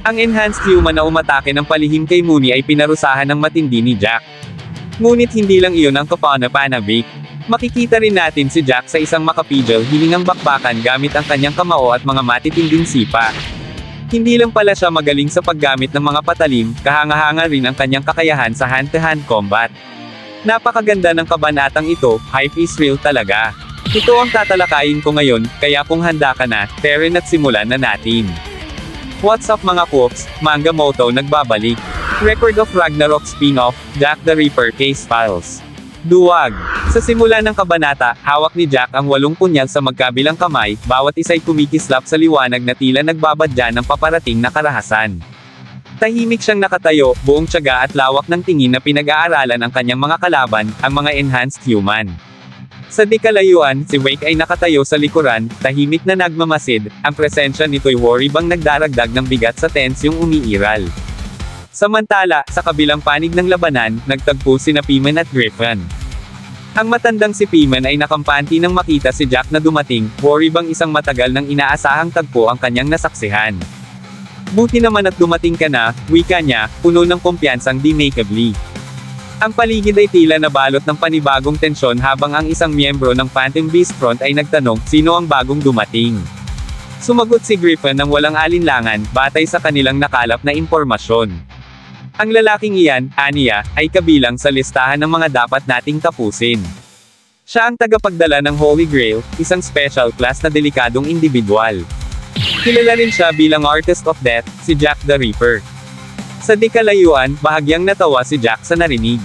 Ang enhanced human na umatake ng palihim kay Mooney ay pinarusahan ng matindi ni Jack. Ngunit hindi lang iyon ang kapanapanabik. Makikita rin natin si Jack sa isang makapigil hiningang bakbakan gamit ang kanyang kamao at mga matitinding sipa. Hindi lang pala siya magaling sa paggamit ng mga patalim, kahanga-hanga rin ang kanyang kakayahan sa hand-to-hand combat. Napakaganda ng kabanatang ito, hype is real talaga. Ito ang tatalakayin ko ngayon, kaya kung handa ka na, tara at simulan na natin. What's up mga Cooks, Manga Moto nagbabalik. Record of Ragnarok spin-off, Jack the Ripper Case Files. Duwag. Sa simula ng kabanata, hawak ni Jack ang 8 punyal sa magkabilang kamay, bawat isa'y kumikislap sa liwanag na tila nagbabadya ng paparating na karahasan. Tahimik siyang nakatayo, buong tiyaga at lawak ng tingin na pinag-aaralan ang kanyang mga kalaban, ang mga enhanced human. Sa di kalayuan, si Wake ay nakatayo sa likuran, tahimik na nagmamasid, ang presensya nito'y worry bang nagdaragdag ng bigat sa tensyong umiiral. Samantala, sa kabilang panig ng labanan, nagtagpo sina Pimen at Griffin. Ang matandang si Pimen ay nakampanti nang makita si Jack na dumating, worry bang isang matagal nang inaasahang tagpo ang kanyang nasaksihan. Buti naman at dumating ka na, wika niya, puno ng kumpiyansang di-makeably. Ang paligid ay tila nabalot ng panibagong tensyon habang ang isang miyembro ng Phantom Beast Front ay nagtanong, sino ang bagong dumating? Sumagot si Griffin ng walang alinlangan, batay sa kanilang nakalap na impormasyon. Ang lalaking iyan, aniya, ay kabilang sa listahan ng mga dapat nating tapusin. Siya ang tagapagdala ng Holy Grail, isang special class na delikadong individual. Kilala rin siya bilang Artist of Death, si Jack the Ripper. Sa di kalayuan, bahagyang natawa si Jack sa narinig.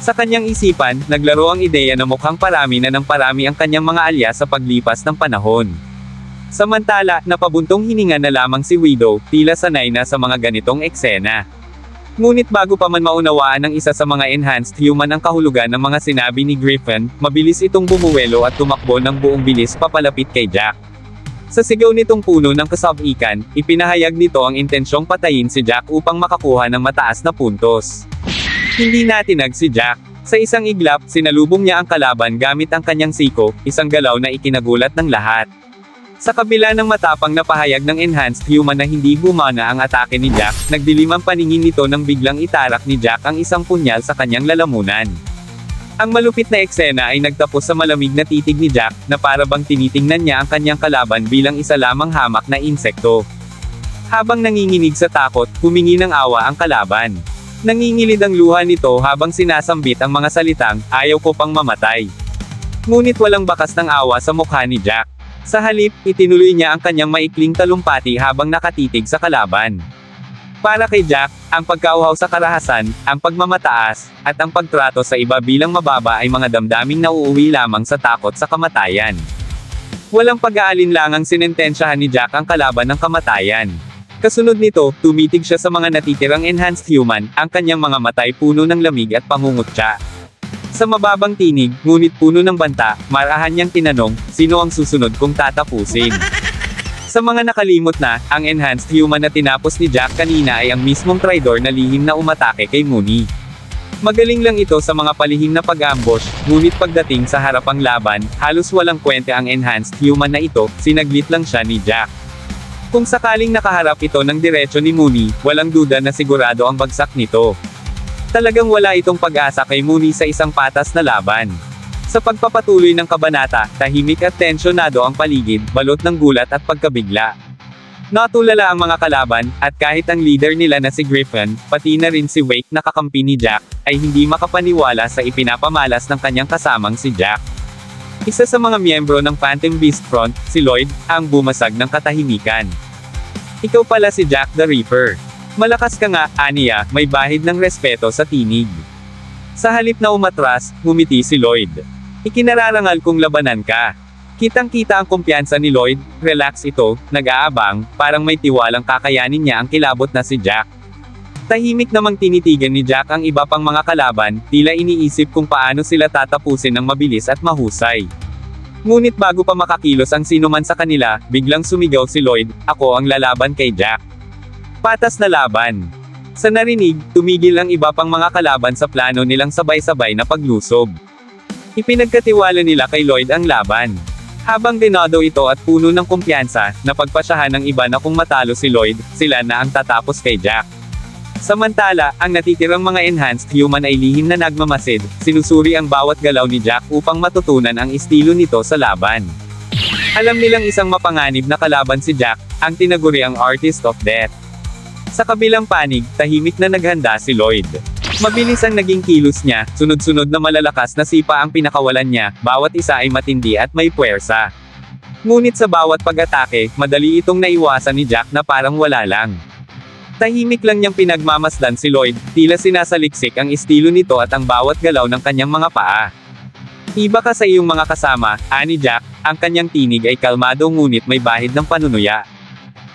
Sa kanyang isipan, naglaro ang ideya na mukhang parami na ng parami ang kanyang mga alyas sa paglipas ng panahon. Samantala, napabuntong hininga na lamang si Widow, tila sanay na sa mga ganitong eksena. Ngunit bago pa man maunawaan ng isa sa mga enhanced human ang kahulugan ng mga sinabi ni Griffin, mabilis itong bumuwelo at tumakbo ng buong bilis papalapit kay Jack. Sa sigaw nitong puno ng kasabikan, ipinahayag nito ang intensyong patayin si Jack upang makakuha ng mataas na puntos. Hindi natinag si Jack. Sa isang iglap, sinalubong niya ang kalaban gamit ang kanyang siko, isang galaw na ikinagulat ng lahat. Sa kabila ng matapang na pahayag ng enhanced human na hindi gumana ang atake ni Jack, nagdilim ang paningin nito nang biglang itarak ni Jack ang isang punyal sa kanyang lalamunan. Ang malupit na eksena ay nagtapos sa malamig na titig ni Jack, na para bang tinitingnan niya ang kanyang kalaban bilang isa lamang hamak na insekto. Habang nanginginig sa takot, humingi ng awa ang kalaban. Nangingilid ang luha nito habang sinasambit ang mga salitang, ayaw ko pang mamatay. Ngunit walang bakas ng awa sa mukha ni Jack. Sa halip, itinuloy niya ang kanyang maikling talumpati habang nakatitig sa kalaban. Para kay Jack, ang pagkauhaw sa karahasan, ang pagmamataas, at ang pagtrato sa iba bilang mababa ay mga damdaming nauuwi lamang sa takot sa kamatayan. Walang pag-aalinlangang sinentensyahan ni Jack ang kalaban ng kamatayan. Kasunod nito, tumitig siya sa mga natitirang enhanced human, ang kanyang mga matay puno ng lamig at pangungutya. Sa mababang tinig, ngunit puno ng banta, marahan niyang tinanong, sino ang susunod kong tatapusin? Sa mga nakalimot na, ang enhanced human na tinapos ni Jack kanina ay ang mismong traidor na lihim na umatake kay Mooney. Magaling lang ito sa mga palihim na pag-ambush, ngunit pagdating sa harapang laban, halos walang kwenta ang enhanced human na ito, sinaglit lang siya ni Jack. Kung sakaling nakaharap ito ng diretsyo ni Mooney, walang duda na sigurado ang bagsak nito. Talagang wala itong pag-asa kay Mooney sa isang patas na laban. Sa pagpapatuloy ng kabanata, tahimik at tensyonado ang paligid, balot ng gulat at pagkabigla. Natulala ang mga kalaban, at kahit ang leader nila na si Griffin, pati na rin si Wake na kakampi ni Jack, ay hindi makapaniwala sa ipinapamalas ng kanyang kasamang si Jack. Isa sa mga miyembro ng Phantom Beast Front, si Lloyd, ang bumasag ng katahimikan. Ikaw pala si Jack the Ripper. Malakas ka nga, aniya, may bahid ng respeto sa tinig. Sa halip na umatras, ngumiti si Lloyd. Ikinararangal kong labanan ka. Kitang-kita ang kumpiyansa ni Lloyd, relax ito, nag-aabang, parang may tiwalang kakayanin niya ang kilabot na si Jack. Tahimik namang tinitigan ni Jack ang iba pang mga kalaban, tila iniisip kung paano sila tatapusin ng mabilis at mahusay. Ngunit bago pa makakilos ang sinuman sa kanila, biglang sumigaw si Lloyd, ako ang lalaban kay Jack. Patas na laban. Sa narinig, tumigil ang iba pang mga kalaban sa plano nilang sabay-sabay na paglusob. Ipinagkatiwala nila kay Lloyd ang laban. Habang denado ito at puno ng kumpiyansa, napagpasyahan ng iba na kung matalo si Lloyd, sila na ang tatapos kay Jack. Samantala, ang natitirang mga enhanced human ay lihim na nagmamasid, sinusuri ang bawat galaw ni Jack upang matutunan ang estilo nito sa laban. Alam nilang isang mapanganib na kalaban si Jack, ang tinaguriang Artist of Death. Sa kabilang panig, tahimik na naghanda si Lloyd. Mabilis ang naging kilos niya, sunod-sunod na malalakas na sipa ang pinakawalan niya, bawat isa ay matindi at may puwersa. Ngunit sa bawat pag-atake, madali itong naiwasan ni Jack na parang wala lang. Tahimik lang niyang pinagmamasdan si Lloyd, tila sinasaliksik ang estilo nito at ang bawat galaw ng kanyang mga paa. Iba ka sa iyong mga kasama, ani Jack, ang kanyang tinig ay kalmado ngunit may bahid ng panunuya.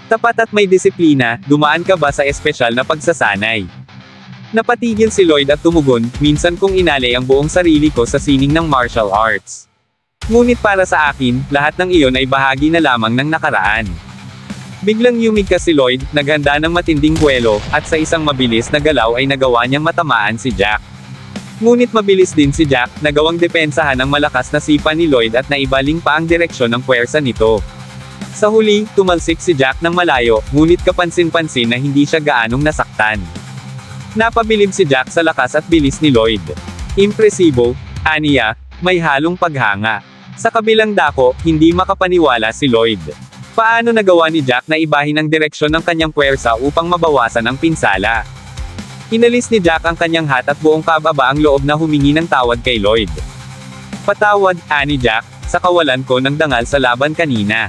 Tapat at may disiplina, dumaan ka ba sa espesyal na pagsasanay? Napatigil si Lloyd at tumugon, minsan kong inalay ang buong sarili ko sa sining ng martial arts. Ngunit para sa akin, lahat ng iyon ay bahagi na lamang ng nakaraan. Biglang yumigkas si Lloyd, naghanda ng matinding buwelo, at sa isang mabilis na galaw ay nagawa niyang matamaan si Jack. Ngunit mabilis din si Jack, nagawang depensahan ang malakas na sipa ni Lloyd at naibaling pa ang direksyon ng puwersa nito. Sa huli, tumalsik si Jack ng malayo, ngunit kapansin-pansin na hindi siya gaanong nasaktan. Napabilib si Jack sa lakas at bilis ni Lloyd. Impresibo, aniya, may halong paghanga. Sa kabilang dako, hindi makapaniwala si Lloyd. Paano nagawa ni Jack na ibahin ang direksyon ng kanyang puwersa upang mabawasan ang pinsala? Inalis ni Jack ang kanyang hat at buong kababa ang loob na humingi ng tawad kay Lloyd. Patawad, ani Jack, sa kawalan ko ng dangal sa laban kanina.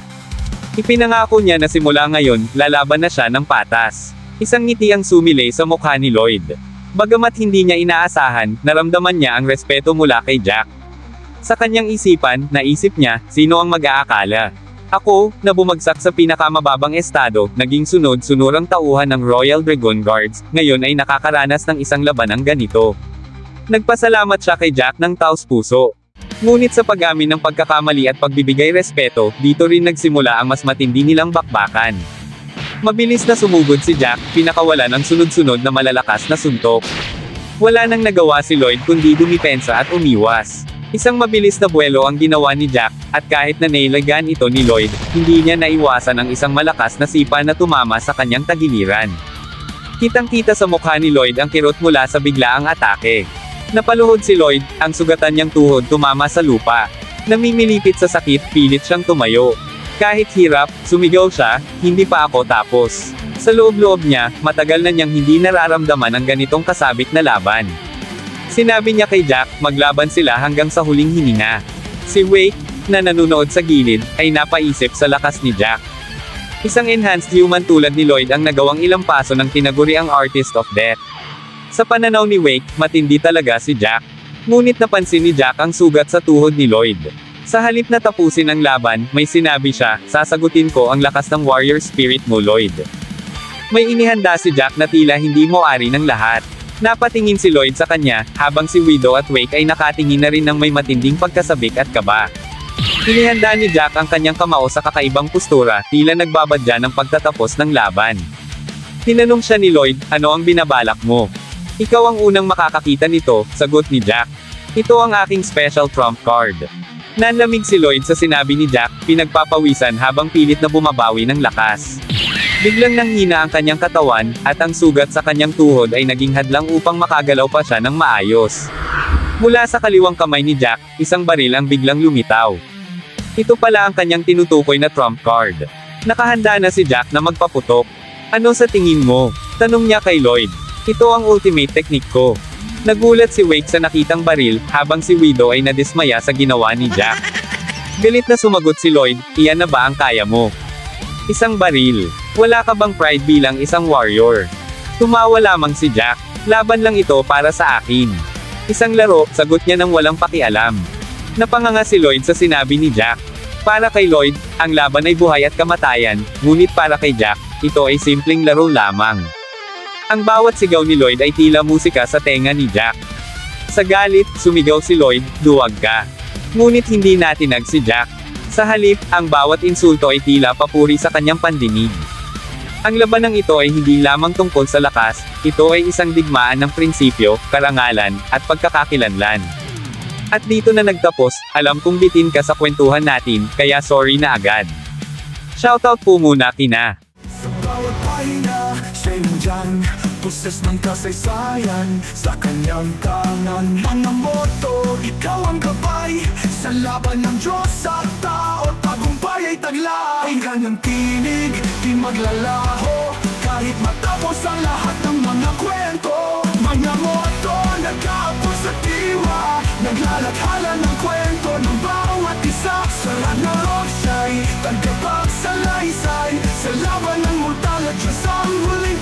Ipinangako niya na simula ngayon, lalaban na siya ng patas. Isang ngiti ang sumilay sa mukha ni Lloyd. Bagamat hindi niya inaasahan, naramdaman niya ang respeto mula kay Jack. Sa kanyang isipan, naisip niya, sino ang mag-aakala? Ako, na bumagsak sa pinakamababang estado, naging sunod-sunurang tauhan ng Royal Dragon Guards, ngayon ay nakakaranas ng isang labanang ganito. Nagpasalamat siya kay Jack ng taos-puso. Ngunit sa pag-amin ng pagkakamali at pagbibigay respeto, dito rin nagsimula ang mas matindi nilang bakbakan. Mabilis na sumugod si Jack, pinakawalan ang sunod-sunod na malalakas na suntok. Wala nang nagawa si Lloyd kundi dumipensa at umiwas. Isang mabilis na buwelo ang ginawa ni Jack, at kahit na nailagan ito ni Lloyd, hindi niya naiwasan ang isang malakas na sipa na tumama sa kanyang tagiliran. Kitang-kita sa mukha ni Lloyd ang kirot mula sa biglaang atake. Napaluhod si Lloyd, ang sugatan niyang tuhod tumama sa lupa. Namimilipit sa sakit, pilit siyang tumayo. Kahit hirap, sumigaw siya, hindi pa ako tapos. Sa loob-loob niya, matagal na niyang hindi nararamdaman ang ganitong kasabik na laban. Sinabi niya kay Jack, maglaban sila hanggang sa huling hininga. Si Wake, na nanunood sa gilid, ay napaisip sa lakas ni Jack. Isang enhanced human tulad ni Lloyd ang nagawang ilang paso ng tinaguriang Artist of Death. Sa pananaw ni Wake, matindi talaga si Jack. Ngunit napansin ni Jack ang sugat sa tuhod ni Lloyd. Sa halip na tapusin ang laban, may sinabi siya, sasagutin ko ang lakas ng warrior spirit mo Lloyd. May inihanda si Jack na tila hindi moari ng lahat. Napatingin si Lloyd sa kanya, habang si Widow at Wake ay nakatingin na rin ng may matinding pagkasabik at kaba. Inihanda ni Jack ang kanyang kamao sa kakaibang postura, tila nagbabadya ng pagtatapos ng laban. Tinanong siya ni Lloyd, ano ang binabalak mo? Ikaw ang unang makakakita nito, sagot ni Jack. Ito ang aking special trump card. Nanlamig si Lloyd sa sinabi ni Jack, pinagpapawisan habang pilit na bumabawi ng lakas. Biglang nanghina ang kanyang katawan, at ang sugat sa kanyang tuhod ay naging hadlang upang makagalaw pa siya ng maayos. Mula sa kaliwang kamay ni Jack, isang baril ang biglang lumitaw. Ito pala ang kanyang tinutukoy na trump card. Nakahanda na si Jack na magpaputok. Ano sa tingin mo? Tanong niya kay Lloyd. Ito ang ultimate technique ko. Nagulat si Wake sa nakitang baril, habang si Widow ay nadismaya sa ginawa ni Jack. Galit na sumagot si Lloyd, iyan na ba ang kaya mo? Isang baril. Wala ka bang pride bilang isang warrior? Tumawa lamang si Jack. Laban lang ito para sa akin. Isang laro, sagot niya ng walang pakialam. Napanganga si Lloyd sa sinabi ni Jack. Para kay Lloyd, ang laban ay buhay at kamatayan, ngunit para kay Jack, ito ay simpleng laro lamang. Ang bawat sigaw ni Lloyd ay tila musika sa tenga ni Jack. Sa galit, sumigaw si Lloyd, duwag ka. Ngunit hindi natinag si Jack. Sa halip, ang bawat insulto ay tila papuri sa kanyang pandinig. Ang labanang ito ay hindi lamang tungkol sa lakas, ito ay isang digmaan ng prinsipyo, karangalan, at pagkakakilanlan. At dito na nagtapos, alam kong bitin ka sa kwentuhan natin, kaya sorry na agad. Shoutout po muna kina Sa bawat pahina, siya'y nandyan, boses ng kasaysayan, sa kanyang tangan. Mga moto, ikaw ang gabay, sa laban ng Diyos at tao, tagumpay ay taglay. Ang kanyang tinig, di maglalaho, kahit matapos ang lahat ng mga kwento. Mga moto, nag-aapos sa diwa, naglalathala ng kwento ng bawat isa. Sa ranarok siya'y tagapagsalaysay, sa laban ng mortal at Diyos ang huling